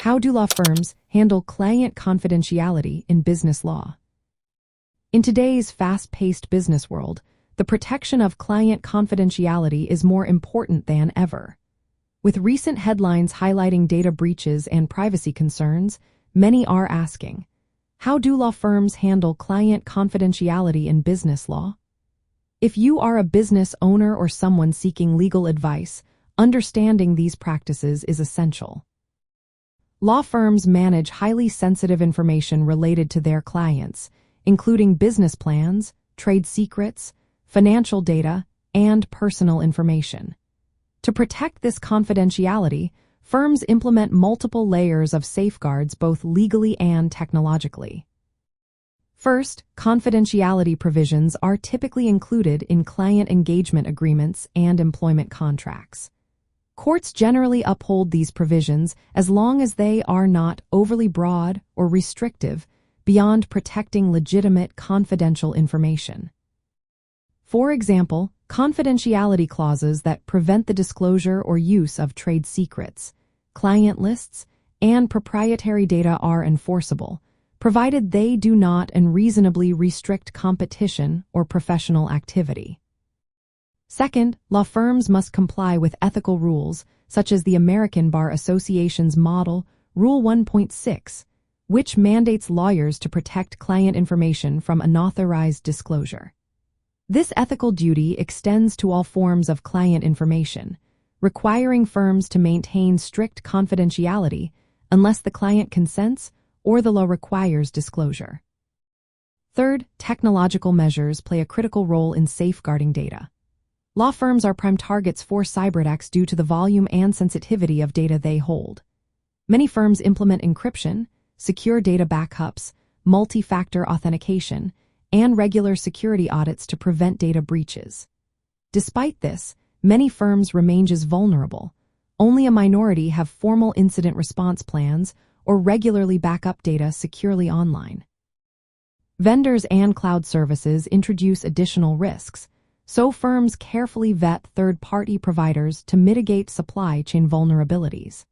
How do law firms handle client confidentiality in business law? In today's fast-paced business world, the protection of client confidentiality is more important than ever. With recent headlines highlighting data breaches and privacy concerns, many are asking, how do law firms handle client confidentiality in business law? If you are a business owner or someone seeking legal advice, understanding these practices is essential. Law firms manage highly sensitive information related to their clients, including business plans, trade secrets, financial data, and personal information. To protect this confidentiality, firms implement multiple layers of safeguards both legally and technologically. First, confidentiality provisions are typically included in client engagement agreements and employment contracts. Courts generally uphold these provisions as long as they are not overly broad or restrictive beyond protecting legitimate confidential information. For example, confidentiality clauses that prevent the disclosure or use of trade secrets, client lists, and proprietary data are enforceable, provided they do not unreasonably restrict competition or professional activity. Second, law firms must comply with ethical rules, such as the American Bar Association's Model Rule 1.6, which mandates lawyers to protect client information from unauthorized disclosure. This ethical duty extends to all forms of client information, requiring firms to maintain strict confidentiality unless the client consents or the law requires disclosure. Third, technological measures play a critical role in safeguarding data. Law firms are prime targets for cyberattacks due to the volume and sensitivity of data they hold. Many firms implement encryption, secure data backups, multi-factor authentication, and regular security audits to prevent data breaches. Despite this, many firms remain vulnerable. Only a minority have formal incident response plans or regularly back up data securely online. Vendors and cloud services introduce additional risks, so firms carefully vet third-party providers to mitigate supply chain vulnerabilities.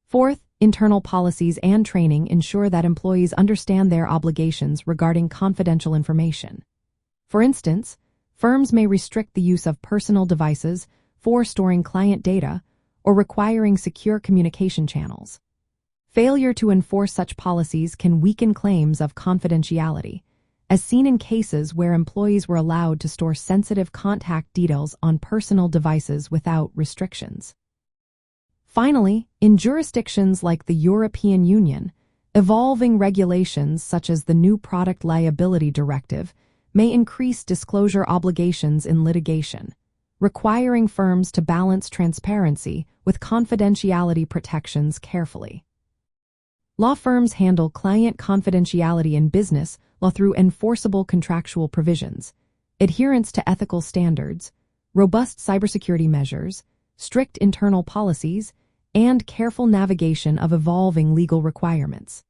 Fourth, internal policies and training ensure that employees understand their obligations regarding confidential information. For instance, firms may restrict the use of personal devices for storing client data or requiring secure communication channels. Failure to enforce such policies can weaken claims of confidentiality, as seen in cases where employees were allowed to store sensitive contact details on personal devices without restrictions. Finally, in jurisdictions like the European Union, evolving regulations such as the new Product Liability Directive may increase disclosure obligations in litigation, requiring firms to balance transparency with confidentiality protections carefully. Law firms handle client confidentiality in business law through enforceable contractual provisions, adherence to ethical standards, robust cybersecurity measures, strict internal policies, and careful navigation of evolving legal requirements.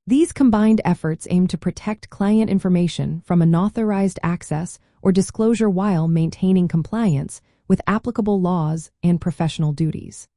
These combined efforts aim to protect client information from unauthorized access or disclosure while maintaining compliance with applicable laws and professional duties.